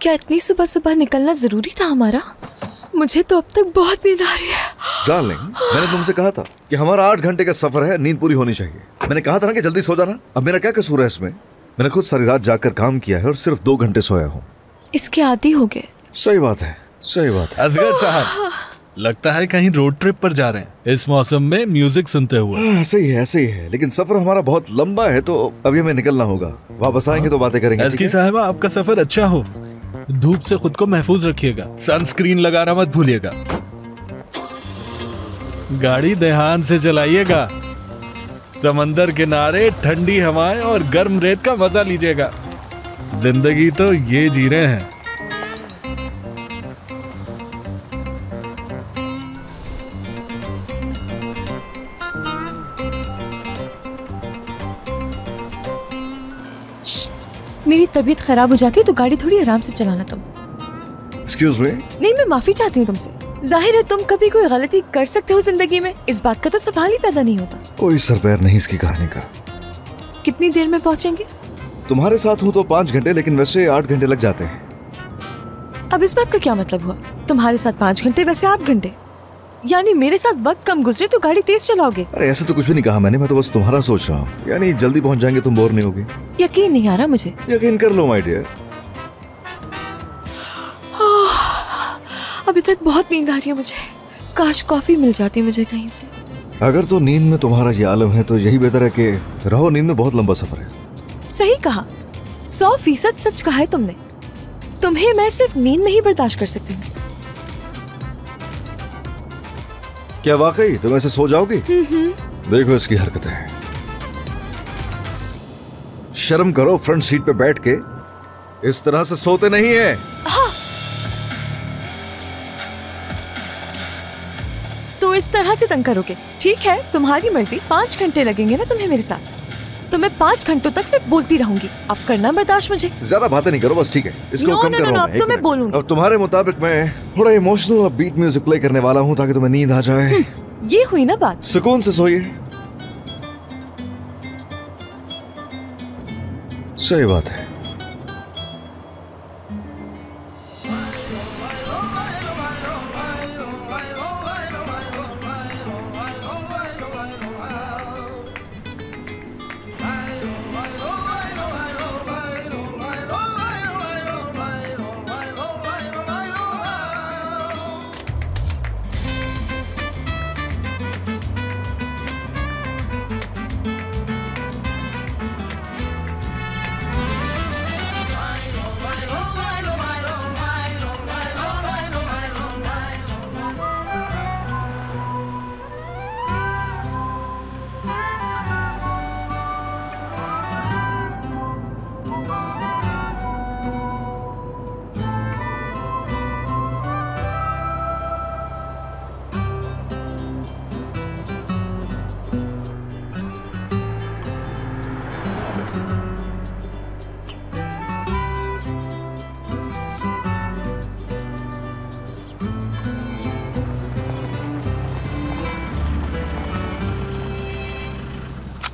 क्या इतनी सुबह सुबह निकलना जरूरी था हमारा? मुझे तो अब तक बहुत नींद आ रही है। डार्लिंग, मैंने तुमसे कहा था कि हमारा 8 घंटे का सफर है, नींद पूरी होनी चाहिए। मैंने कहा था ना कि जल्दी सो जाना। अब मेरा क्या कसूर है इसमें? मैंने खुद सारी रात जाकर काम किया है और सिर्फ 2 घंटे सोया हूँ। इसके आदी हो गए। सही बात है, सही बात है। असगर साहब, लगता है कहीं रोड ट्रिप पर जा रहे हैं इस मौसम में म्यूजिक सुनते हुए। ऐसे ही है, ऐसे ही है, लेकिन सफर हमारा बहुत लंबा है तो अभी हमें निकलना होगा। वापस आएंगे तो बातें करेंगे। एसकी साहबा, आपका सफर अच्छा हो। धूप से खुद को महफूज रखिएगा, सनस्क्रीन लगाना मत भूलिएगा। गाड़ी ध्यान से चलाइएगा। समंदर किनारे ठंडी हवाएं और गर्म रेत का मजा लीजिएगा। जिंदगी तो ये जी रहे हैं। मेरी तबीयत खराब हो जाती है तो गाड़ी थोड़ी आराम से चलाना तुम। Excuse me. नहीं, मैं माफी चाहती हूँ तुमसे। जाहिर है तुम कभी कोई गलती कर सकते हो जिंदगी में, इस बात का तो सवाल ही पैदा नहीं होता। कोई सर पैर नहीं इसकी कहानी का। कितनी देर में पहुँचेंगे? तुम्हारे साथ हूँ तो 5 घंटे, लेकिन वैसे 8 घंटे लग जाते हैं। अब इस बात का क्या मतलब हुआ? तुम्हारे साथ 5 घंटे, वैसे 8 घंटे। यानी मेरे साथ वक्त कम गुजरे तो गाड़ी तेज चलाओगे? अरे ऐसे तो कुछ भी नहीं कहा मैंने, मैं तो बस तुम्हारा सोच रहा हूँ। यानी जल्दी पहुँच जाएंगे, तुम बोर नहीं होगे। यकीन नहीं आ रहा मुझे। यकीन कर लो माय डियर। अभी तक बहुत नींद आ रही है मुझे। काश कॉफी मिल जाती मुझे कहीं से। अगर तो नींद में तुम्हारा ये आलम है तो यही बेहतर है कि रहो। नींद में बहुत लंबा सफर है। सही कहा, 100% सच कहा है तुमने। तुम्हें मैं सिर्फ नींद में ही बर्दाश्त कर सकती हूँ। क्या वाकई तुम ऐसे सो जाओगी? देखो इसकी हरकतें। शर्म करो, फ्रंट सीट पे बैठ के इस तरह से सोते नहीं है। हाँ। तो इस तरह से तंग करोगे? ठीक है, तुम्हारी मर्जी। 5 घंटे लगेंगे ना तुम्हें मेरे साथ, तो मैं 5 घंटों तक सिर्फ बोलती रहूंगी। अब करना बर्दाश्त मुझे। ज्यादा बातें नहीं करो बस, ठीक है? इसको कम करो। अब तो मैं बोलूंगी। अब तुम्हारे मुताबिक मैं थोड़ा इमोशनल और बीट म्यूजिक प्ले करने वाला हूँ ताकि तुम्हें नींद आ जाए। ये हुई ना बात। सुकून से सोइए। सही बात है।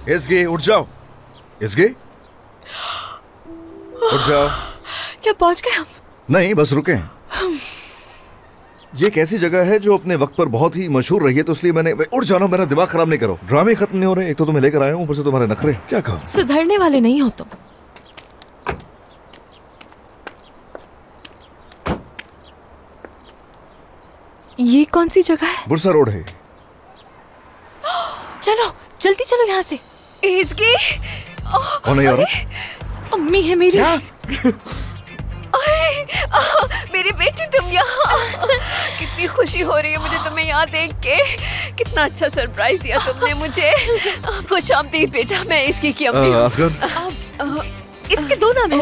इसगे उठ जाओ। इसगे उठ जाओ। क्या पहुंच गए हम? नहीं, बस रुके हैं। ये एक ऐसी जगह है जो अपने वक्त पर बहुत ही मशहूर रही है, तो इसलिए मैंने। उठ जाओ, मेरा दिमाग खराब नहीं करो। ड्रामे खत्म नहीं हो रहे। एक तो तुम्हें लेकर आया हूँ, ऊपर से तुम्हारे नखरे। क्या कहा? सुधरने वाले नहीं हो तुम। ये कौन सी जगह है? बुरसा रोड है। चलो जल्दी चलो यहाँ से। इसकी कौन है? अम्मी है मेरी। मेरी बेटी, तुम यहाँ। कितनी खुशी हो रही है मुझे तुम्हें यहाँ देख के। कितना अच्छा सरप्राइज दिया तुमने मुझे। खुश आमदीद बेटा, मैं इसकी की अम्मी हूँ। इसके 2 नाम है।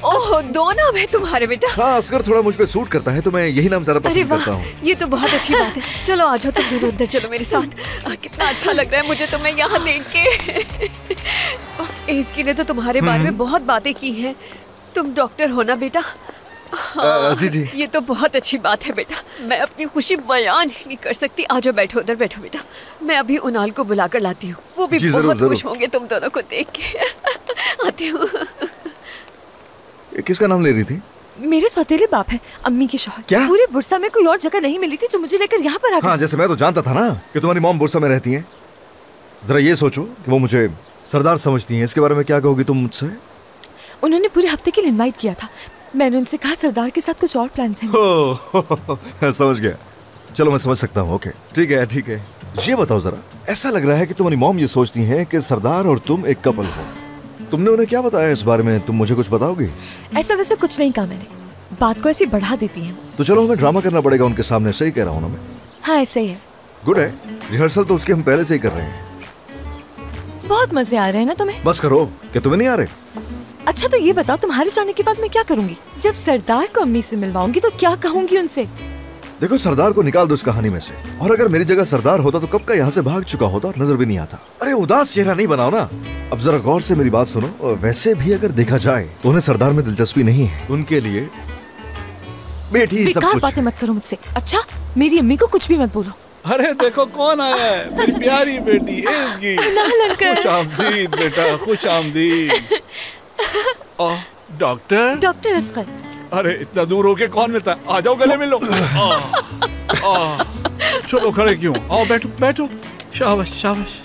ओह, 2 नाम है तुम्हारे बेटा? हाँ, असगर थोड़ा मुझ पे सूट करता है तो मैं यही नाम ज्यादा पसंद करता हूँ। ये तो बहुत अच्छी बात है। चलो आ जाओ तुम दोनों अंदर, चलो मेरे साथ। कितना अच्छा लग रहा है मुझे तुम्हें यहाँ देख के। इसकी ने तो तुम्हारे बारे में बहुत बातें की हैं। तुम डॉक्टर हो ना बेटा? हाँ, जी जी। ये तो बहुत अच्छी बात है बेटा। मैं अपनी खुशी बयान ही नहीं कर सकती। आ जाओ, बैठो उधर बैठो बेटा। मैं अभी उनाल को बुलाकर लाती हूँ। वो भी बहुत खुश होंगे तुम दोनों को देख के। आती हूँ। किसका नाम ले रही थी? मेरे सौतेले बाप हैं, अम्मी के शौहर। क्या? पूरे बुरसा में कोई और जगह नहीं मिली थी जो मुझे लेकर यहाँ पर आ गए। हाँ, जैसे मैं तो जानता था ना कि तुम्हारी मॉम बुरसा में रहती हैं। जरा ये सोचो कि वो मुझे सरदार समझती हैं, इसके बारे में क्या कहोगी तुम मुझसे? उन्होंने पूरे हफ्ते के लिए इनवाइट किया था। मैंने उनसे कहा सरदार के साथ कुछ और प्लान्स हैं। समझ गया। चलो मैं समझ सकता हूँ। ओके, ठीक है ठीक है। ये बताओ जरा, ऐसा लग रहा है कि तुम्हारी मॉम ये सोचती हैं कि सरदार और तुम एक कपल हो। तुमने उन्हें क्या बताया इस बारे में? तुम मुझे कुछ बताओगे? ऐसा वैसे कुछ नहीं कहा मैंने, बात को ऐसी बढ़ा देती हैं। तो चलो हमें ड्रामा करना पड़ेगा उनके सामने। सही कह रहा हूँ ना मैं? हाँ ऐसा ही है। गुड है। रिहर्सल तो उसके हम पहले से ही कर रहे हैं। बहुत मजे आ रहे हैं ना तुम्हें? बस करो। क्या तुम्हें नहीं आ रहे? अच्छा तो ये बताओ, तुम्हारे जाने के बाद मैं क्या करूंगी? जब सरदार को अम्मी से मिलवाऊंगी तो क्या कहूंगी उनसे? देखो, सरदार को निकाल दो इस कहानी में से। और अगर मेरी जगह सरदार होता तो कब का यहाँ से भाग चुका होता और नजर भी नहीं आता। अरे उदास चेहरा नहीं बनाओ ना। अब जरा गौर से मेरी बात सुनो। और वैसे भी अगर देखा जाए तो उन्हें सरदार में दिलचस्पी नहीं है। उनके लिए बेटी सब बेकार कुछ बातें मत करो मुझसे। अच्छा, मेरी अम्मी को कुछ भी मत बोलो। अरे देखो कौन आया है, मेरी प्यारी बेटी एज़गी। खुश आमदीद बेटा, खुश आमदीद। डॉक्टर? डॉक्टर असगर। अरे इतना दूर होके कौन मिलता है? आ जाओ गले मिल लो। चलो खड़े क्यों? आओ बैठो बैठो। शाबाश शाबाश।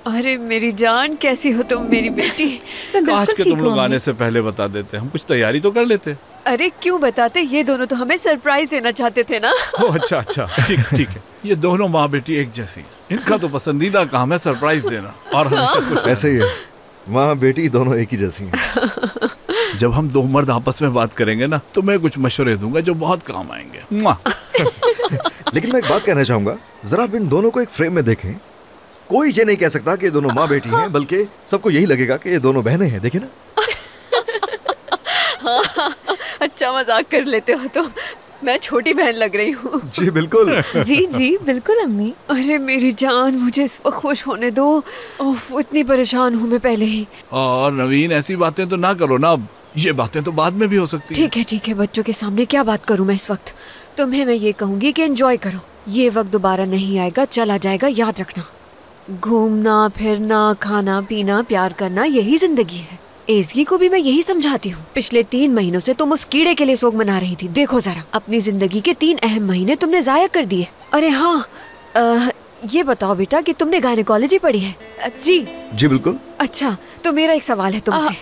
अरे मेरी जान, कैसी हो तुम मेरी बेटी? काश के तुम लोग आने से पहले बता देते, हम कुछ तैयारी तो कर लेते। अरे क्यों बताते, ये दोनों तो हमें सरप्राइज देना चाहते थे ना। ओह अच्छा अच्छा, ठीक ठीक है। ये दोनों माँ बेटी एक जैसी, इनका तो पसंदीदा काम है सरप्राइज देना। और हमेशा खुश। ऐसे ही है। माँ बेटी दोनों एक ही जैसी हैं। जब हम दो मर्द आपस में बात करेंगे ना, तो मैं कुछ मशवरे दूंगा जो बहुत काम आएंगे। लेकिन मैं एक बात कहना चाहूंगा, जरा आप इन दोनों को एक फ्रेम में देखें। कोई ये नहीं कह सकता कि ये दोनों माँ बेटी हैं, बल्कि सबको यही लगेगा कि ये दोनों बहनें हैं। देखे ना। अच्छा मजाक कर लेते हो तुम। मैं छोटी बहन लग रही हूँ। जी बिल्कुल। जी जी बिल्कुल अम्मी। अरे मेरी जान, मुझे इस वक्त खुश होने दो। उफ, इतनी परेशान हूँ मैं पहले ही। और नवीन, ऐसी बातें तो ना करो ना। अब ये बातें तो बाद में भी हो सकती हैं। ठीक है, बच्चों के सामने क्या बात करूँ मैं इस वक्त? तुम्हें मैं ये कहूँगी कि एंजॉय करो। ये वक्त दोबारा नहीं आएगा, चला जाएगा, याद रखना। घूमना फिरना, खाना पीना, प्यार करना, यही जिंदगी है। एज़गी को भी मैं यही समझाती हूँ। पिछले 3 महीनों से तुम उस कीड़े के लिए शोक मना रही थी। देखो जरा, अपनी जिंदगी के 3 अहम महीने तुमने जाया कर दिए। अरे हाँ, ये बताओ बेटा कि तुमने गायनेकोलॉजी पढ़ी है? जी बिल्कुल। अच्छा, तो मेरा एक सवाल है तुमसे।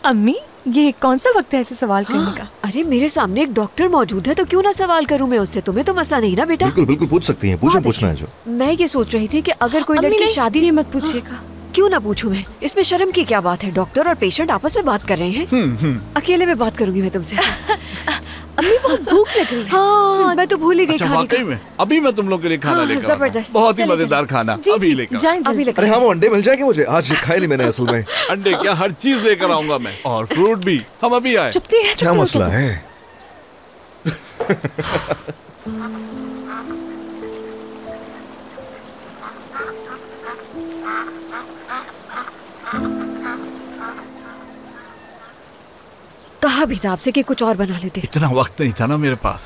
अम्मी, ये कौन सा वक्त है ऐसे सवाल करने का? अरे मेरे सामने एक डॉक्टर मौजूद है, तो क्यों ना सवाल करूं मैं उससे। तुम्हें तो मसला नहीं ना बेटा? बिल्कुल बिल्कुल पूछ सकती हैं। पूछना है जो। मैं ये सोच रही थी कि अगर कोई लड़की शादी मत पूछिएगा। क्यों ना पूछूं मैं? इसमें शर्म की क्या बात है? डॉक्टर और पेशेंट आपस में बात कर रहे हैं। अकेले में बात करूंगी मैं तुमसे। अम्मी बहुत भूख लग रही है। हाँ, मैं तो भूल ही गई अच्छा, खाने वाकई का। में अभी मैं तुम लोग के लिए खाना लेकर आता हूं। जबरदस्त। बहुत ही चलिए, मजेदार खाना अभी लेकर। अभी लेकर। अरे हाँ, वो अंडे मिल जाएंगे मुझे? आज खाए नहीं मैंने असल में। अंडे क्या, हर चीज लेकर आऊंगा मैं। और फ्रूट भी। हम अभी आए। चुप नहीं रह सकते क्या हो मसला तुम? है? कहा भी था आपसे कि कुछ और बना लेते। इतना वक्त नहीं था ना मेरे पास।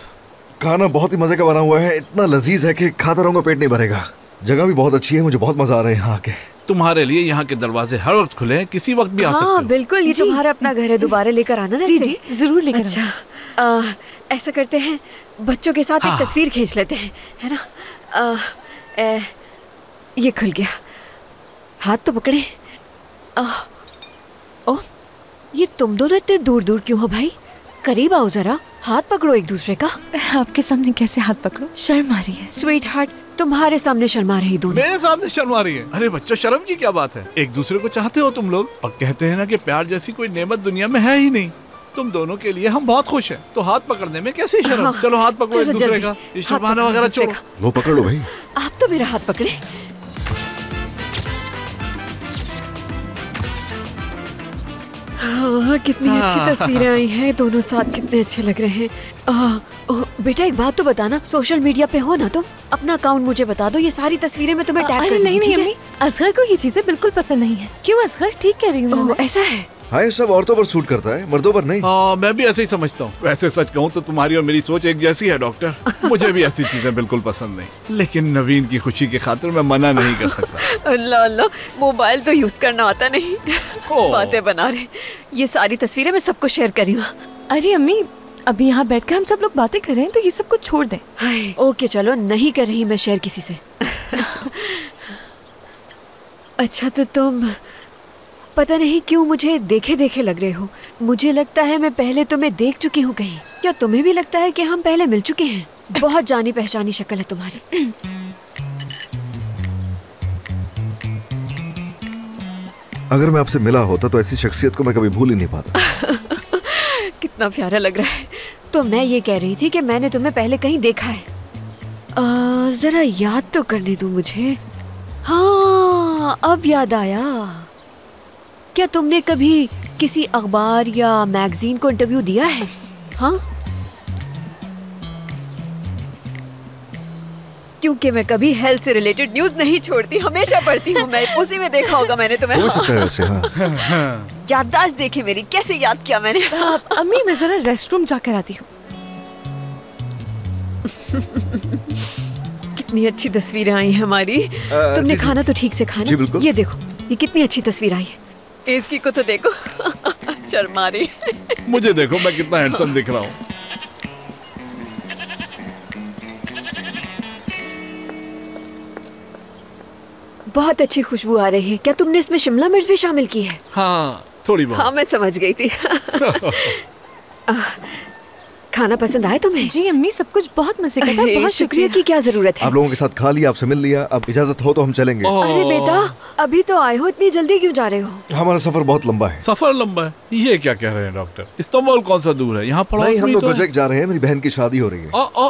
खाना बहुत ही मजे का बना हुआ है, इतना लजीज है कि खाता रहूंगा, पेट नहीं भरेगा। जगह भी बहुत अच्छी है, मुझे बहुत मजा आ रहा है यहाँ आके। तुम्हारे लिए यहाँ के दरवाजे हर वक्त खुले हैं, किसी वक्त भी आ सकते हो। हाँ बिल्कुल, ये तुम्हारा अपना घर है, दोबारा लेकर आना ना। जी इसे। जी जरूर लेकर अच्छा, ऐसा करते हैं, बच्चों के साथ हाँ। एक तस्वीर खींच लेते हैं, है ना? ये खुल गया। हाथ तो पकड़े। ओह, ये तुम दोनों इतने दूर दूर क्यों हो भाई? करीब आओ जरा, हाथ पकड़ो एक दूसरे का। आपके सामने कैसे हाथ पकड़ो? शर्म आ रही है। स्वीट हार्ट, तुम्हारे सामने शर्मा रही दोनों। मेरे सामने शर्मा रही है? अरे बच्चों, शर्म की क्या बात है? एक दूसरे को चाहते हो तुम लोग, और कहते हैं ना कि प्यार जैसी कोई नेमत दुनिया में है ही नहीं। तुम दोनों के लिए हम बहुत खुश हैं, तो हाथ पकड़ने में कैसी शर्म? हाँ। चलो हाथ पकड़ो एक चलो दूसरे जल्दी, का। हाथ शर्माना पकड़ो वगैरह एक दूसरे छोड़ो। का। लो पकड़ लो भाई। आप तो मेरा हाथ पकड़े। हाँ, कितनी अच्छी तस्वीरें आई हैं, दोनों साथ कितने अच्छे लग रहे हैं। बेटा एक बात तो बताना, सोशल मीडिया पे हो ना तुम? अपना अकाउंट मुझे बता दो, ये सारी तस्वीरें मैं तुम्हें टैग कर अरे नहीं दूंगी, नहीं ठीक है? अम्मी, असगर को ये चीजें बिल्कुल पसंद नहीं है। क्यों असगर? ठीक कह रही हूँ ओह, मैं। ऐसा है? हाँ, ये सब औरतों पर सूट करता है, मर्दों पर नहीं। हाँ, मैं भी ऐसे ही समझता हूँ। वैसे सच कहूँ तो तुम्हारी और मेरी सोच एक जैसी है डॉक्टर। मुझे भी ऐसी चीजें बिल्कुल पसंद नहीं, लेकिन नवीन की खुशी की खातिर मैं मना नहीं कर सकता। अल्लाह अल्लाह, मोबाइल तो यूज करना आता नहीं। बातें बना रहे। ये सारी तस्वीरें मैं सबको शेयर करी हूँ। अरे अम्मी, अभी यहाँ बैठकर हम सब लोग बातें कर रहे हैं, तो ये सब कुछ छोड़ दें। हाय, ओके चलो, नहीं कर रही मैं शेयर किसी से। अच्छा तो तुम पता नहीं क्यों मुझे देखे देखे लग रहे हो। मुझे लगता है मैं पहले तुम्हें देख चुकी हूँ कहीं। क्या तुम्हें भी लगता है कि हम पहले मिल चुके हैं? बहुत जानी पहचानी शक्ल है तुम्हारी। अगर मैं आपसे मिला होता तो ऐसी शख्सियत को मैं कभी भूल ही नहीं पाता। कितना प्यारा लग रहा है। तो मैं ये कह रही थी कि मैंने तुम्हें पहले कहीं देखा है। जरा याद तो करने दो मुझे। हाँ, अब याद आया। क्या तुमने कभी किसी अखबार या मैगजीन को इंटरव्यू दिया है? हाँ, क्योंकि मैं कभी हेल्थ से रिलेटेड न्यूज नहीं छोड़ती, हमेशा पढ़ती हूँ मैं। उसी में देखा होगा मैंने तुम्हें। हो सकता है वैसे, हाँ। याददाश्त देखे मेरी, कैसे याद किया मैंने। अम्मी मैं जरा रेस्टरूम जाकर आती हूँ। कितनी अच्छी तस्वीरें आई हैं हमारी। तुमने खाना तो ठीक से खाना। जी बिल्कुल। ये देखो, ये कितनी अच्छी तस्वीर आई है। इसकी को तो देखो। शर्मा रही। मुझे देखो मैं कितना हैंडसम दिख रहा हूँ। बहुत अच्छी खुशबू आ रही है। क्या तुमने इसमें शिमला मिर्च भी शामिल की है? हाँ, थोड़ी बहुत। हाँ, मैं समझ गई थी। खाना पसंद आया तुम्हें? जी अम्मी, सब कुछ बहुत मजे का था। अरे, बहुत शुक्रिया की क्या जरूरत है। आप लोगों के साथ खा लिया, आपसे मिल लिया, अब इजाजत हो तो हम चलेंगे। अरे बेटा, अभी तो आए हो, इतनी जल्दी क्यों जा रहे हो? हमारा सफर बहुत लंबा है। सफर लंबा है? ये क्या कह रहे हैं डॉक्टर? इस्तांबुल कौन सा दूर है? यहाँ पड़ोस नहीं, हम में लोग तो है। प्रोजेक्ट जा रहे हैं, मेरी बहन की शादी हो रही है। ओहो,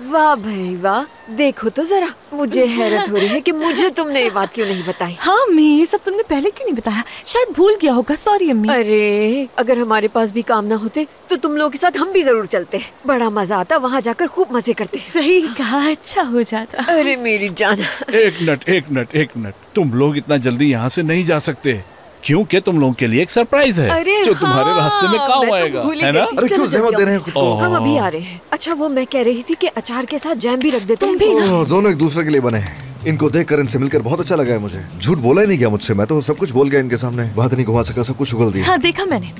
वाह भाई वाह। देखो तो जरा, मुझे हैरत हो रही है कि मुझे तुमने ये बात क्यों नहीं बताई। हाँ अम्मी, ये सब तुमने पहले क्यों नहीं बताया? शायद भूल गया होगा। सॉरी अम्मी। अरे, अगर हमारे पास भी काम ना होते तो तुम लोगों के साथ हम भी जरूर चलते। बड़ा मजा आता, वहाँ जाकर खूब मजे करते। सही कहा, अच्छा हो जाता। अरे मेरी जान। एक मिनट। तुम लोग इतना जल्दी यहाँ से नहीं जा सकते, क्योंकि तुम लोगों के लिए एक सरप्राइज है अरे जो तुम्हारे हाँ, रास्ते में मैं काम तो आएगा, भूल ही है ना? गई थी। अरे चलो क्यों जहमत जल्दी दे रहे आओ। हैं खुद को? हम अभी आ रहे हैं। अच्छा, वो मैं कह रही थी कि अचार के साथ जैम भी रख देते हैं। भी ना। दोनों एक दूसरे के लिए बने हैं। इनको देखकर, इनसे मिलकर बहुत अच्छा लगा है मुझे। झूठ बोला ही नहीं गया मुझसे, मैं तो सब कुछ बोल गया इनके सामने। बात नहीं घुमा सका, सब कुछ उगल दिया। हाँ देखा मैंने।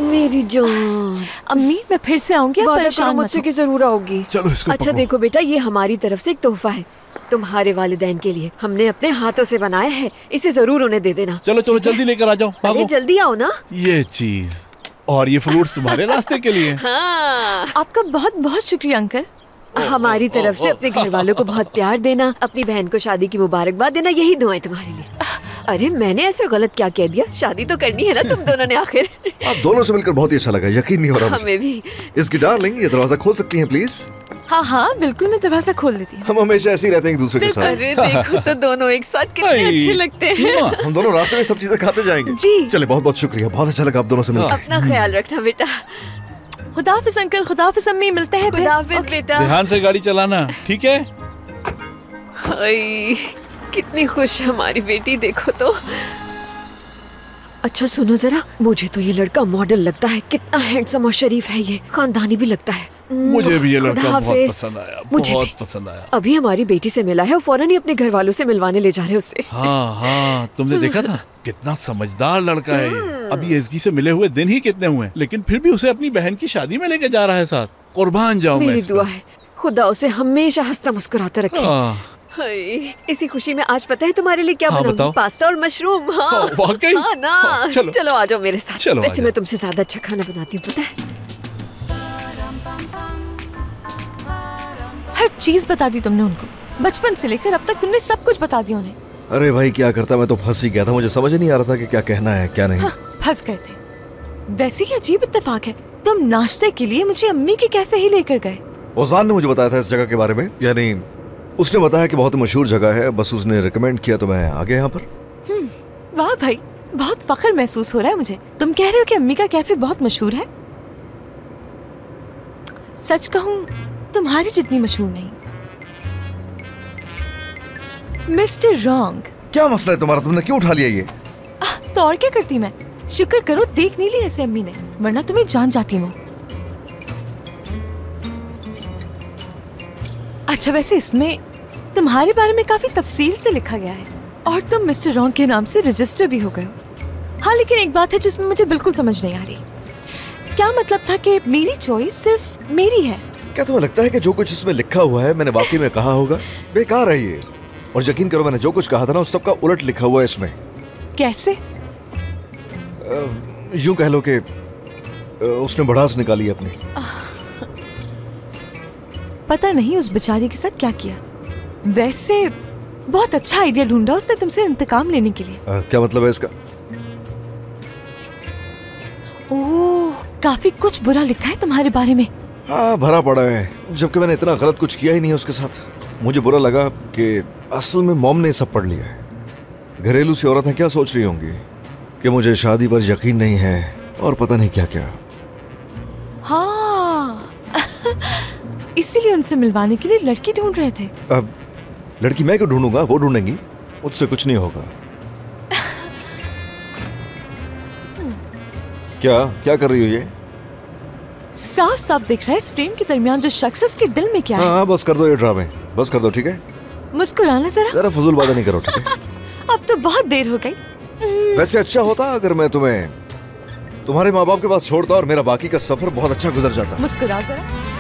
मेरी जान। अम्मी मैं फिर से आऊंगी, आप वादा परेशान करो मत मुझसे हो। कि जरूर आओगी। चलो इसको अच्छा पकड़ो। देखो बेटा, ये हमारी तरफ से एक तोहफा है तुम्हारे वालिदैन के लिए। हमने अपने हाथों से बनाया है, इसे जरूर उन्हें दे देना। चलो जल्दी लेकर आ जाओ, अरे भागो। जल्दी आओ ना। ये चीज और ये फ्रूट्स तुम्हारे रास्ते के लिए। हाँ, आपका बहुत बहुत शुक्रिया अंकल। हमारी तरफ से अपने घर वालों को बहुत प्यार देना, अपनी बहन को शादी की मुबारकबाद देना, यही दुआएं तुम्हारे लिए। अरे मैंने ऐसे गलत क्या कह दिया? शादी तो करनी है ना तुम दोनों ने आखिर। आप दोनों से मिलकर बहुत ही अच्छा लगा, यकीन नहीं हो रहा मुझे। हमें भी। इसकी डार्लिंग, ये दरवाजा खोल सकती हैं प्लीज? हाँ हाँ बिल्कुल, मैं दरवाजा खोल देती हूँ। हम हमेशा ऐसे ही रहते हैं एक दूसरे के साथ। अरे देखो तो दोनों एक साथ कितने हाय। अच्छे लगते हैं। हम दोनों रास्ते में सब चीजें खाते जाएंगे। जी। चले, बहुत बहुत शुक्रिया, बहुत अच्छा लगा आप दोनों से मिलकर। अपना ख्याल रखना बेटा। खुदाफिज अंकल, खुदाफिज अम्मी, मिलते हैं फिर। खुदाफिज बेटा। ध्यान से गाड़ी चलाना, ठीक है? हाय, कितनी खुश है हमारी बेटी, देखो तो। अच्छा सुनो जरा, मुझे तो ये लड़का मॉडल लगता है। कितना हैंडसम और शरीफ है ये, खानदानी भी लगता है। मुझे भी ये लड़का बहुत खुदाफिज। पसंद आया, मुझे बहुत भी। पसंद आया। अभी हमारी बेटी से मिला है और फौरन ही अपने घर वालों से मिलवाने ले जा रहे हैं उससे। हाँ, तुमने देखा था कितना समझदार लड़का है ये। अभी एसगी से मिले हुए दिन ही कितने हुए, लेकिन फिर भी उसे अपनी बहन की शादी में लेके जा रहा है साथ। कुर्बान जाऊं मैं मेरी इस पे। दुआ है खुदा उसे हमेशा हंसता मुस्कुराता रखे। हाँ, हाय, इसी खुशी में आज पता है तुम्हारे लिए क्या हाँ, बनाऊंगी? बताओ। पास्ता और मशरूम। हाँ, हाँ, वाकई? हाँ ना। हाँ, चलो। चलो आ जाओ मेरे साथ। चलो, आ वैसे जाओ। मैं तुमसे ज्यादा अच्छा खाना बनाती हूँ, पता है। हर चीज बता दी तुमने उनको, बचपन से लेकर अब तक तुमने सब कुछ बता दिया उन्हें। अरे भाई क्या करता, मैं तो फंस ही गया था। मुझे समझ ही नहीं आ रहा था कि क्या कहना है क्या नहीं। हाँ, फंस गए थे। वैसे ही अजीब इत्तेफाक है, तुम नाश्ते के लिए मुझे अम्मी के कैफे ही लेकर गए। ओजान ने मुझे बताया था इस जगह के बारे में, यानी उसने बताया कि बहुत मशहूर जगह है, बस उसने रिकमेंड किया तो मैं आ गया यहाँ पर। वाह भाई, बहुत फख्र महसूस हो रहा है मुझे। तुम कह रहे हो कि अम्मी का कैफे बहुत मशहूर है? सच कहूँ तुम्हारी जितनी मशहूर नहीं। Mister wrong. क्या मसला है तुम्हारा, तुमने क्यों उठा लिया ये? तो और क्या करती मैं? शुक्र करो देख नहीं ली ऐसे अम्मी ने, वरना तुम्हें जान जाती हूँ। अच्छा वैसे इसमें तुम्हारे बारे में काफी तफसील से लिखा गया है और तुम मिस्टर रॉन्ग के नाम से रजिस्टर भी हो गए हो। हाँ लेकिन एक बात है जिसमें मुझे बिल्कुल समझ नहीं आ रही। क्या मतलब था कि मेरी चॉइस सिर्फ मेरी है? क्या तुम्हें लगता है कि जो कुछ इसमें लिखा हुआ है मैंने वाकई में कहा होगा? बेकार है ये। और यकीन करो मैंने जो कुछ कहा था ना उस सबका उलट लिखा हुआ है इसमें। कैसे? यूं कह लो कि उसने भड़ास निकाली अपनी। पता नहीं उस बेचारी के साथ क्या किया। वैसे बहुत अच्छा आइडिया ढूंढा उसने तुमसे इंतकाम लेने के लिए। क्या मतलब है इसका? ओह, काफी कुछ बुरा लिखा है तुम्हारे बारे में। हाँ, भरा पड़ा है, जबकि मैंने इतना गलत कुछ किया ही नहीं है उसके साथ। मुझे बुरा लगा कि असल में मॉम ने सब पढ़ लिया है। घरेलू सी औरतें क्या सोच रही होंगी कि मुझे शादी पर यकीन नहीं है और पता नहीं क्या क्या। हाँ इसीलिए उनसे मिलवाने के लिए लड़की ढूंढ रहे थे। अब लड़की मैं क्यों ढूंढूंगा, वो ढूंढेंगी, मुझसे कुछ नहीं होगा। क्या क्या कर रही हो ये? साफ साफ दिख रहा है इस फ्रेम के दरमियान जो शख्स है उसके दिल में क्या है। हाँ, बस कर दो ये ड्रामे, बस कर दो, ठीक है? मुस्कुराना जरा फजूल बातें नहीं करो, ठीक है? अब तो बहुत देर हो गई। वैसे अच्छा होता अगर मैं तुम्हें तुम्हारे माँ बाप के पास छोड़ता और मेरा बाकी का सफर बहुत अच्छा गुजर जाता। मुस्कुराओ जरा।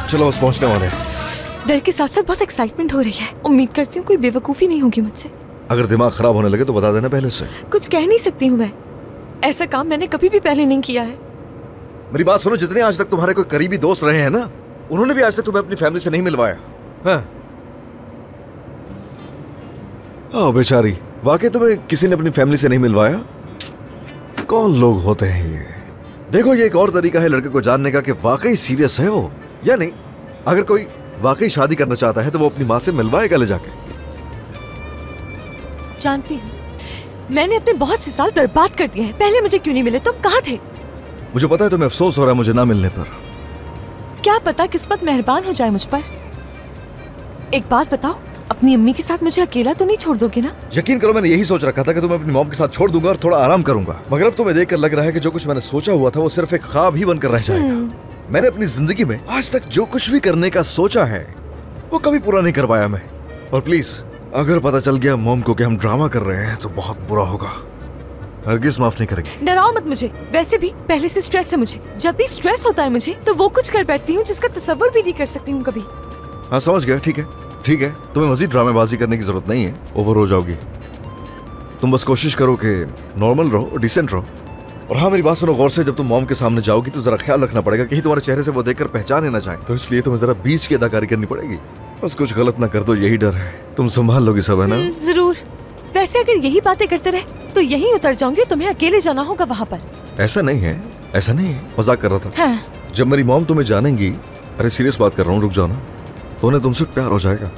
चलो बस पहुंचने वाले हैं। डर के साथ साथ बहुत एक्साइटमेंट हो रही है। उम्मीद करती हूँ कोई बेवकूफी नहीं होगी मुझसे। अगर दिमाग खराब होने लगे तो बता देना पहले से। कुछ कह नहीं सकती हूँ मैं, ऐसा काम मैंने कभी भी पहले नहीं किया है। मेरी बात सुनो, जितने आज तक तुम्हारे कोई करीबी दोस्त रहे हैं ना, उन्होंने भी आज तक तुम्हें अपनी फैमिली से नहीं मिलवाया। हाँ? ओह बेचारी, वाकई तुम्हें किसी ने अपनी फैमिली से नहीं मिलवाया? कौन लोग होते हैं ये? देखो ये एक और तरीका है लड़के को जानने का कि वाकई सीरियस है वो या नहीं। अगर कोई वाकई शादी करना चाहता है तो वो अपनी माँ से मिलवाएगा ले जाके। जानती हूँ मैंने अपने बहुत से साल बर्बाद कर दिए हैं। पहले मुझे क्यों नहीं मिले? तुम कहाँ थे? मुझे पता है तुम्हें अफसोस हो रहा है मुझे ना मिलने पर। क्या पता किस्मत मेहरबान हो जाए मुझ पर। एक बात बताओ, अपनी अम्मी के साथ मुझे अकेला तो नहीं छोड़ दोगे ना? यकीन करो मैंने यही सोच रखा था कि तुम्हें अपनी मॉम के साथ छोड़ दूंगा और थोड़ा आराम करूंगा, मगर अब तुम्हें देखकर लग रहा है कि जो कुछ मैंने सोचा हुआ था वो सिर्फ एक ख्वाब ही बनकर रह जाएगा। मैंने अपनी जिंदगी में आज तक जो कुछ भी करने का सोचा है वो कभी पूरा नहीं कर पाया मैं। और प्लीज अगर पता चल गया मॉम को कि हम ड्रामा कर रहे हैं तो बहुत बुरा होगा। हरगिज माफ नहीं करेगी। डराओ मत मुझे, वैसे भी पहले से स्ट्रेस है मुझे। जब भी स्ट्रेस होता है मुझे तो वो कुछ कर बैठती हूँ जिसका तसव्वुर भी नहीं कर सकती हूँ कभी। हाँ समझ गया, ठीक है ठीक है, तुम्हें मजीद ड्रामेबाजी करने की जरूरत नहीं है, ओवर हो जाओगी। तुम बस कोशिश करो कि नॉर्मल रहो, डिसेंट रहो। और हाँ मेरी बात सुनो गौर से, जब तुम मॉम के सामने जाओगी तो जरा ख्याल रखना पड़ेगा कहीं तुम्हारे चेहरे से वो देखकर पहचाने ना जाए, तो इसलिए तुम्हें जरा बीच की अदाकारी करनी पड़ेगी। बस कुछ गलत ना कर दो, यही डर है। तुम संभाल लोगी सब, है ना? जरूर। वैसे अगर यही बातें करते रहे तो यही उतर जाऊंगी, तुम्हें अकेले जाना होगा वहाँ पर। ऐसा नहीं है, ऐसा नहीं है, मजाक कर रहा था। हाँ। जब मेरी मॉम तुम्हें जानेंगी, अरे सीरियस बात कर रहा हूँ, रुक जाओ ना, तो उन्हें तुमसे प्यार हो जाएगा।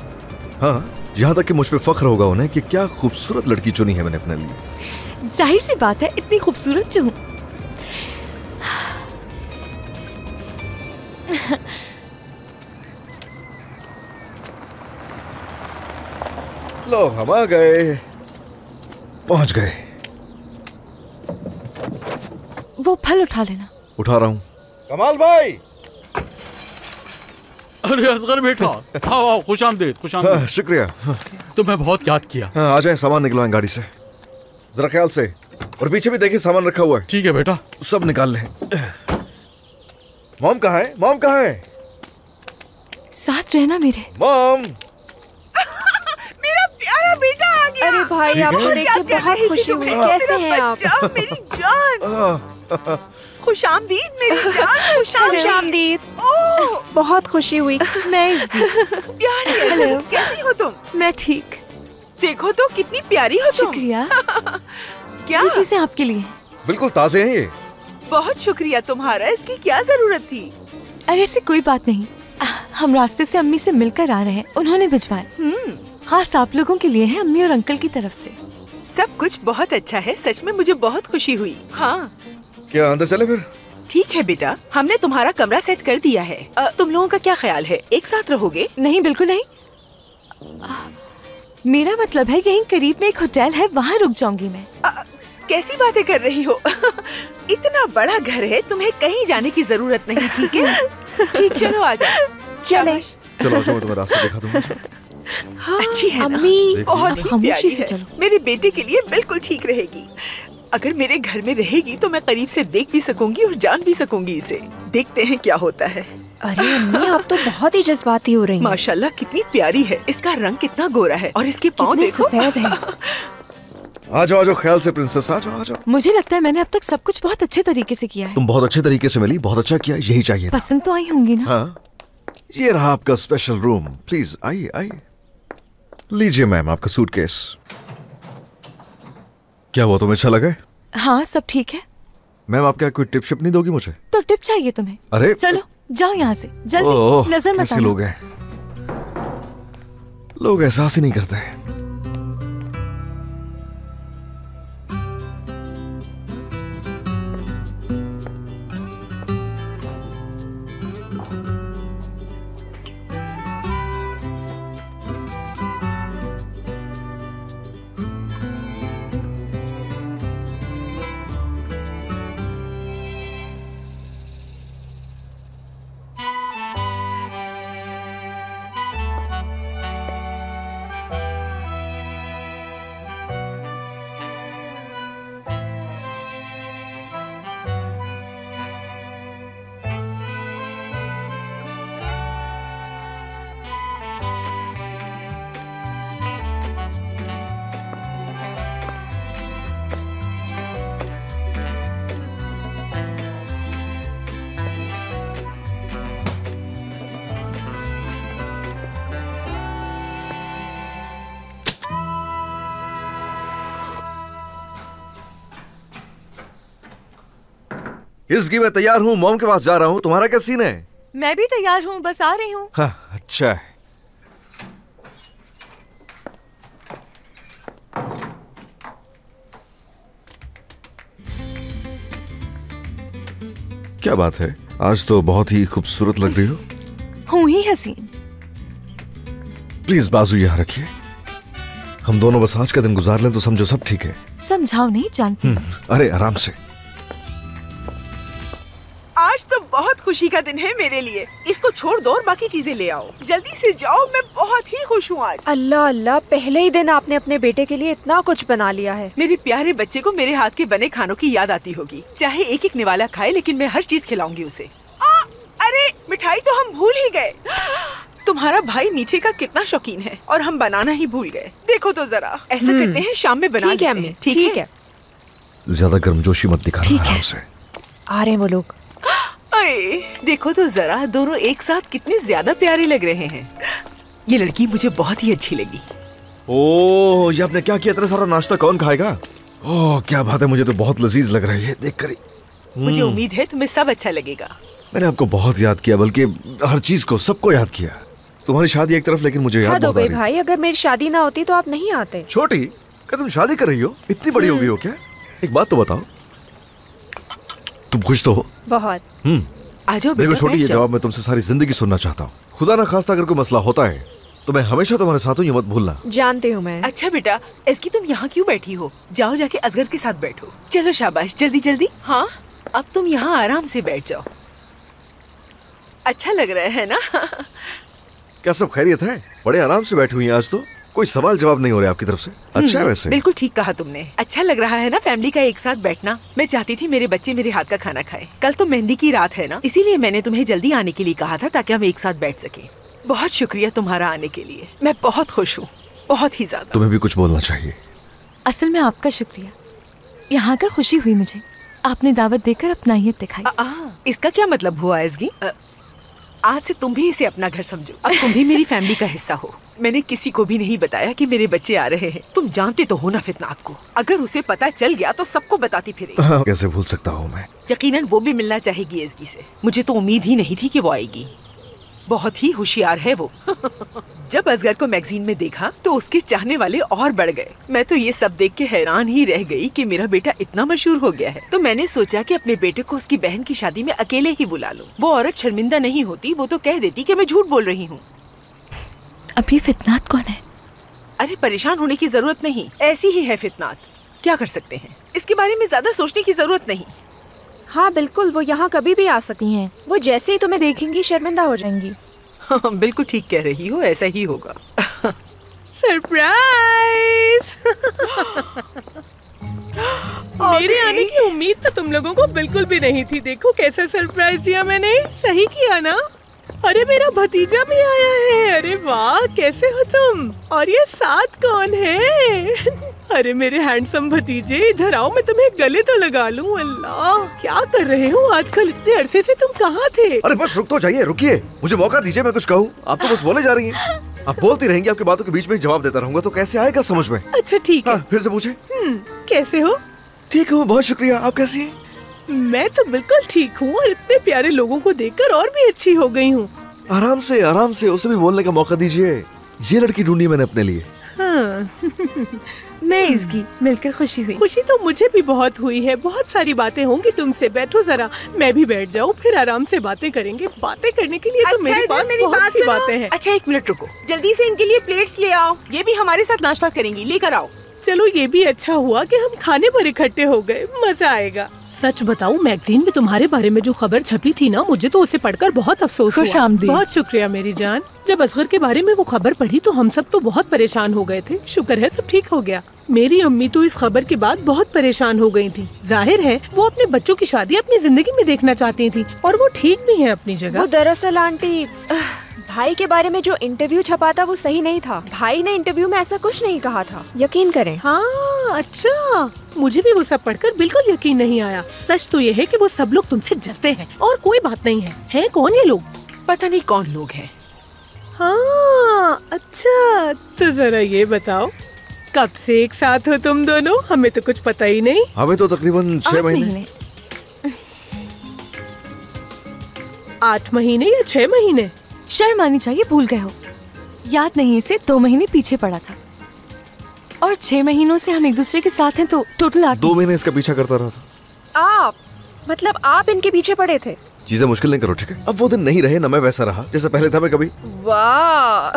हाँ, यहाँ तक कि मुझ पे फख्र होगा उन्हें कि क्या खूबसूरत लड़की चुनी है मैंने अपने लिए। जाहिर सी बात है, इतनी खूबसूरत जो हूँ। लो हम आ गए, पहुंच गए। वो फल उठा लेना। उठा रहा हूँ। कमाल भाई। अरे असगर बेटा, आओ आओ, खुश आमदीद, खुश आमदीद। हाँ, शुक्रिया। तुम्हें बहुत याद किया। हाँ, आ जाए, सामान निकलवाएं गाड़ी से, जरा ख्याल से। और पीछे भी देखिए सामान रखा हुआ है। ठीक है बेटा, सब निकाल लें। मॉम कहाँ है? मॉम कहाँ है? साथ रहना मेरे। मॉम। मेरा प्यारा बेटा आ गया। अरे भाई आपको देख के बहुत खुशी हुई। कैसे हैं आप? मेरी जान। खुश आमदीद मेरी जान, खुश आमदीद। ओह बहुत खुशी हुई। मैं इस प्यारी अज़ल, कैसी हो तुम? मैं ठीक। देखो तो कितनी प्यारी हो तुम। शुक्रिया। क्या ये चीजें आपके लिए हैं। बिल्कुल ताजे हैं ये। बहुत शुक्रिया तुम्हारा, इसकी क्या जरूरत थी? अरे ऐसी कोई बात नहीं, हम रास्ते से अम्मी से मिलकर आ रहे हैं, उन्होंने भिजवाए। खास आप लोगों के लिए है, अम्मी और अंकल की तरफ से। सब कुछ बहुत अच्छा है, सच में मुझे बहुत खुशी हुई। हाँ क्या अंदर चले फिर? ठीक है बेटा, हमने तुम्हारा कमरा सेट कर दिया है। तुम लोगों का क्या ख्याल है, एक साथ रहोगे? नहीं बिल्कुल नहीं। मेरा मतलब है यहीं करीब में एक होटल है, वहाँ रुक जाऊंगी मैं। कैसी बातें कर रही हो? इतना बड़ा घर है, तुम्हें कहीं जाने की जरूरत नहीं, ठीक है? ठीक, चलो आ जाओ। चले। चलो आज मैं तुम्हें रास्ता दिखा दूंगा। अच्छी है ना? अम्मी बहुत ही खामोशी प्यारी से है। चलो। मेरे बेटे के लिए बिल्कुल ठीक रहेगी। अगर मेरे घर में रहेगी तो मैं करीब से देख भी सकूंगी और जान भी सकूंगी इसे। देखते हैं क्या होता है। अरे अम्मी आप तो बहुत ही जज्बाती हो रही हैं। माशाल्लाह कितनी प्यारी है। इसका रंग कितना गोरा है और इसके पाँव कितने देखो। सफेद हैं। आ जाओ ख्याल से प्रिंसेस, आ जाओ। मुझे लगता है मैंने अब तक सब कुछ बहुत अच्छे तरीके से किया है। तुम बहुत अच्छे तरीके से मिली, बहुत अच्छा किया, यही चाहिए था। पसंद तो आई होंगी ना? हाँ, ये रहा आपका स्पेशल रूम। प्लीज आइए आइए। लीजिए मैम आपका सूटकेस। क्या हुआ, तुम्हें अच्छा लगा? हाँ सब ठीक है। मैम आप क्या कोई टिप शिप नहीं दोगी मुझे? तो टिप चाहिए तुम्हें? अरे चलो जाओ यहाँ से ओह, जल्दी, नजर मत कैसे आना। लोग हैं, लोग एहसास ही नहीं करते। इसकी मैं तैयार हूँ, मॉम के पास जा रहा हूँ। तुम्हारा क्या सीन है? मैं भी तैयार हूँ, बस आ रही हूँ। हाँ, अच्छा है। क्या बात है, आज तो बहुत ही खूबसूरत लग रही हो। हूँ ही हसीन। प्लीज बाजू यहाँ रखिए, हम दोनों बस आज का दिन गुजार लें तो समझो सब ठीक है। समझाओ नहीं जानती। अरे आराम से। आज तो बहुत खुशी का दिन है मेरे लिए। इसको छोड़ दो और बाकी चीजें ले आओ। जल्दी से जाओ, मैं बहुत ही खुश हूँ आज। अल्लाह अल्लाह, पहले ही दिन आपने अपने बेटे के लिए इतना कुछ बना लिया है। मेरे प्यारे बच्चे को मेरे हाथ के बने खानों की याद आती होगी। चाहे एक एक निवाला खाए, लेकिन मैं हर चीज खिलाऊंगी उसे। अरे मिठाई तो हम भूल ही गए। तुम्हारा भाई मीठे का कितना शौकीन है और हम बनाना ही भूल गए। देखो तो जरा, ऐसा करते हैं शाम में बना ठीक है देते अम्मी, हैं। ठीक है। ज्यादा गर्मजोशी मत दिखाना, ठीक है। आराम से। आ रहे हैं वो लोग। अरे देखो तो जरा, दोनों एक साथ कितने ज्यादा प्यारे लग रहे हैं। ये लड़की मुझे बहुत ही अच्छी लगी। ओह, ये आपने क्या किया? इतना सारा नाश्ता कौन खाएगा? ओह क्या बात है, मुझे तो बहुत लजीज लग रही है देखकर ही। मुझे उम्मीद है तुम्हें सब अच्छा लगेगा। मैंने आपको बहुत याद किया, बल्कि हर चीज को, सबको याद किया। तुम्हारी शादी एक तरफ, लेकिन मुझे याद हद हो बहुत आ गई रही थी। भाई, अगर मेरी शादी ना होती तो आप नहीं आते। छोटी, क्या तुम शादी कर रही हो? इतनी बड़ी हो गई हो क्या? एक बात तो बताओ, तुम खुश तो हो? बहुत। आ जाओ देखो बेटा, छोटी, बैठ ये जाओ। जवाब मैं तुमसे सारी जिंदगी सुनना चाहता हूँ। खुदा ना खास्ता अगर कोई मसला होता है तो मैं हमेशा तुम्हारे साथ हूँ, ये मत भूलना। जानती हूँ मैं। अच्छा बेटा, इसकी तुम यहाँ क्यों बैठी हो? जाओ जाके असगर के साथ बैठो। चलो शाबाश, जल्दी जल्दी। हाँ, अब तुम यहाँ आराम से बैठ जाओ। अच्छा लग रहा है ना? क्या सब खैरियत है? बड़े आराम से बैठी हुई हैं आज तो, कोई सवाल जवाब नहीं हो रहे आपकी तरफ से। अच्छा है वैसे। बिल्कुल ठीक कहा तुमने। अच्छा लग रहा है ना फैमिली का एक साथ बैठना। मैं चाहती थी मेरे बच्चे मेरे हाथ का खाना खाए। कल तो मेहंदी की रात है ना, इसीलिए मैंने तुम्हें जल्दी आने के लिए कहा था, ताकि हम एक साथ बैठ सके। बहुत शुक्रिया तुम्हारा आने के लिए। मैं बहुत खुश हूँ, बहुत ही ज्यादा। तुम्हें भी कुछ बोलना चाहिए। असल में आपका शुक्रिया, यहाँ आकर खुशी हुई मुझे। आपने दावत देकर अपनाहियत दिखाई। इसका क्या मतलब हुआ एज़गी? आज से तुम भी इसे अपना घर समझो। अब तुम भी मेरी फैमिली का हिस्सा हो। मैंने किसी को भी नहीं बताया कि मेरे बच्चे आ रहे हैं। तुम जानते तो हो ना फितनात को, अगर उसे पता चल गया तो सबको बताती फिरेगी। हाँ, कैसे भूल सकता हूँ मैं। यकीनन वो भी मिलना चाहेगी एज़गी से। मुझे तो उम्मीद ही नहीं थी कि वो आएगी। बहुत ही होशियार है वो। जब असगर को मैगजीन में देखा तो उसके चाहने वाले और बढ़ गए। मैं तो ये सब देख के हैरान ही रह गई कि मेरा बेटा इतना मशहूर हो गया है। तो मैंने सोचा कि अपने बेटे को उसकी बहन की शादी में अकेले ही बुला लूं। वो औरत शर्मिंदा नहीं होती, वो तो कह देती कि मैं झूठ बोल रही हूँ। अभी फितनात कौन है? अरे परेशान होने की जरूरत नहीं, ऐसी ही है फितनात। क्या कर सकते हैं, इसके बारे में ज्यादा सोचने की जरूरत नहीं। हाँ बिल्कुल, वो यहाँ कभी भी आ सकती हैं। वो जैसे ही तुम्हें देखेंगी शर्मिंदा हो जाएंगी। हाँ, बिल्कुल ठीक कह रही हो, ऐसा ही होगा। सरप्राइज! मेरे आने की उम्मीद तो तुम लोगों को बिल्कुल भी नहीं थी। देखो कैसा सरप्राइज दिया मैंने, सही किया ना? अरे मेरा भतीजा भी आया है। अरे वाह, कैसे हो तुम? और ये साथ कौन है? अरे मेरे हैंडसम भतीजे, इधर आओ, मैं तुम्हें गले तो लगा लूं। अल्लाह, क्या कर रहे हो आजकल? इतने अरसे से तुम कहाँ थे? अरे बस रुक तो जाइए, रुकिए, मुझे मौका दीजिए, मैं कुछ कहूँ। आप तो बस बोले जा रही हैं। आप बोलती रहेंगी, आपकी बातों के बीच में ही जवाब देता रहूंगा, तो कैसे आएगा समझ में? अच्छा ठीक है। हाँ, फिर से पूछे। कैसे हो? ठीक हूँ, बहुत शुक्रिया। आप कैसी हैं? मैं तो बिल्कुल ठीक हूँ, और इतने प्यारे लोगों को देखकर और भी अच्छी हो गई हूँ। आराम से उसे भी बोलने का मौका दीजिए। ये लड़की ढूंढी मैंने अपने लिए। हाँ। मैं इसकी मिलकर खुशी हुई। खुशी तो मुझे भी बहुत हुई है। बहुत सारी बातें होंगी तुमसे। बैठो जरा, मैं भी बैठ जाऊँ, फिर आराम से बातें करेंगे। बातें करने के लिए तो मेरे पास बहुत सी बातें हैं। अच्छा एक मिनट रुको, जल्दी से इनके लिए प्लेट्स ले आओ। ये भी हमारे साथ नाश्ता करेंगी, लेकर आओ। चलो, ये भी अच्छा हुआ कि हम खाने पर इकट्ठे हो गए, मजा आएगा। सच बताऊं, मैगजीन में तुम्हारे बारे में जो खबर छपी थी ना, मुझे तो उसे पढ़कर बहुत अफसोस हुआ। खुशामदीद। बहुत शुक्रिया मेरी जान। जब असगर के बारे में वो खबर पढ़ी तो हम सब तो बहुत परेशान हो गए थे। शुक्र है सब ठीक हो गया। मेरी अम्मी तो इस खबर के बाद बहुत परेशान हो गई थी। जाहिर है वो अपने बच्चों की शादी अपनी जिंदगी में देखना चाहती थी, और वो ठीक भी है अपनी जगह। वो दरअसल आंटी, भाई के बारे में जो इंटरव्यू छपा था वो सही नहीं था। भाई ने इंटरव्यू में ऐसा कुछ नहीं कहा था, यकीन करें। हाँ अच्छा, मुझे भी वो सब पढ़कर बिल्कुल यकीन नहीं आया। सच तो ये है कि वो सब लोग तुमसे जलते हैं, और कोई बात नहीं है। हैं कौन ये लोग? पता नहीं कौन लोग हैं। हाँ अच्छा, तो जरा ये बताओ, कब से एक साथ हो तुम दोनों? हमें तो कुछ पता ही नहीं। हमें तो तकरीबन 6 महीने। 8 महीने या 6 महीने? शर्म आनी चाहिए, भूल गए हो। याद नहीं इसे, 2 महीने पीछे पड़ा था, और 6 महीनों से हम एक दूसरे के साथ हैं, तो टोटल 8। 2 महीने इसका पीछा करता रहा था। आप मतलब आप इनके पीछे पड़े थे? चीजें मुश्किल नहीं करो, ठीक है? अब वो दिन नहीं रहे, न मैं वैसा रहा जैसे पहले था मैं कभी। वाह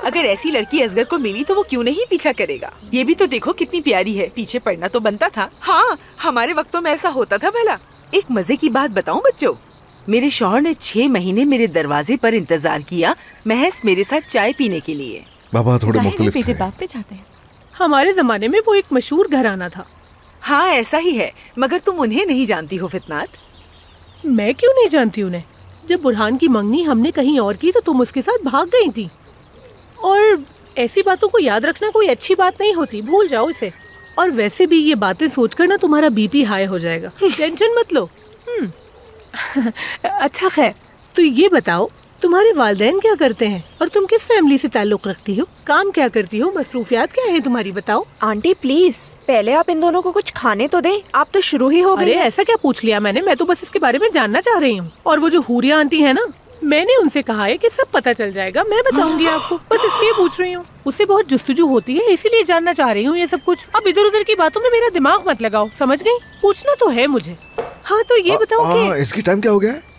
अगर ऐसी लड़की असगर को मिली तो वो क्यों नहीं पीछा करेगा? ये भी तो देखो कितनी प्यारी है। पीछे पड़ना तो बनता था। हाँ, हमारे वक्तों में ऐसा होता था भला। एक मजे की बात बताऊं बच्चों, मेरे शौहर ने 6 महीने मेरे दरवाजे पर इंतजार किया, महज मेरे साथ चाय पीने के लिए। बाबा थोड़े जाहिर है मुख्तलिफ बेटे थे। बाप पे जाते हैं। हमारे जमाने में वो एक मशहूर घराना था। हाँ ऐसा ही है, मगर तुम उन्हें नहीं जानती हो फितनात। मैं क्यों नहीं जानती उन्हें? जब बुरहान की मंगनी हमने कहीं और की तो तुम उसके साथ भाग गई थी। और ऐसी बातों को याद रखना कोई अच्छी बात नहीं होती, भूल जाओ इसे। और वैसे भी ये बातें सोचकर ना तुम्हारा बीपी हाई हो जाएगा। टेंशन मत लो। अच्छा खैर, तो ये बताओ तुम्हारे वालिदैन क्या करते हैं, और तुम किस फैमिली से ताल्लुक रखती हो? काम क्या करती हो? मसरूफियात क्या है तुम्हारी, बताओ। आंटी प्लीज पहले आप इन दोनों को कुछ खाने तो दें। आप तो शुरू ही हो गई अरे हैं। ऐसा क्या पूछ लिया मैंने? मैं तो बस इसके बारे में जानना चाह रही हूँ। और वो जो हुरिया आंटी है ना, मैंने उनसे कहा है कि सब पता चल जाएगा, मैं बताऊंगी आपको। बस इसलिए पूछ रही हूँ। उससे बहुत जुस्तजू होती है, इसीलिए जानना चाह रही हूँ ये सब कुछ। अब इधर उधर की बातों में मेरा दिमाग मत लगाओ, समझ गई? पूछना तो है मुझे। हाँ तो ये बताओ कि इसकी टाइम क्या हो गया है?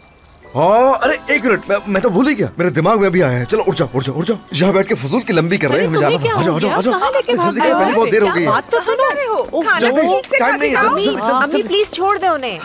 अरे एक मिनट, मैं तो भूल ही गया, मेरे दिमाग में भी आया है। चलो उठ जाओ। यहाँ बैठ के फजूल की लंबी कर रहे हैं, हमें जाना है। आ जाओ। जल्दी करो, पहले बहुत देर हो गई है। बात तो सुनो। खाना तो ठीक से खा के जाओ। अम्मी प्लीज छोड़ दे उन्हें।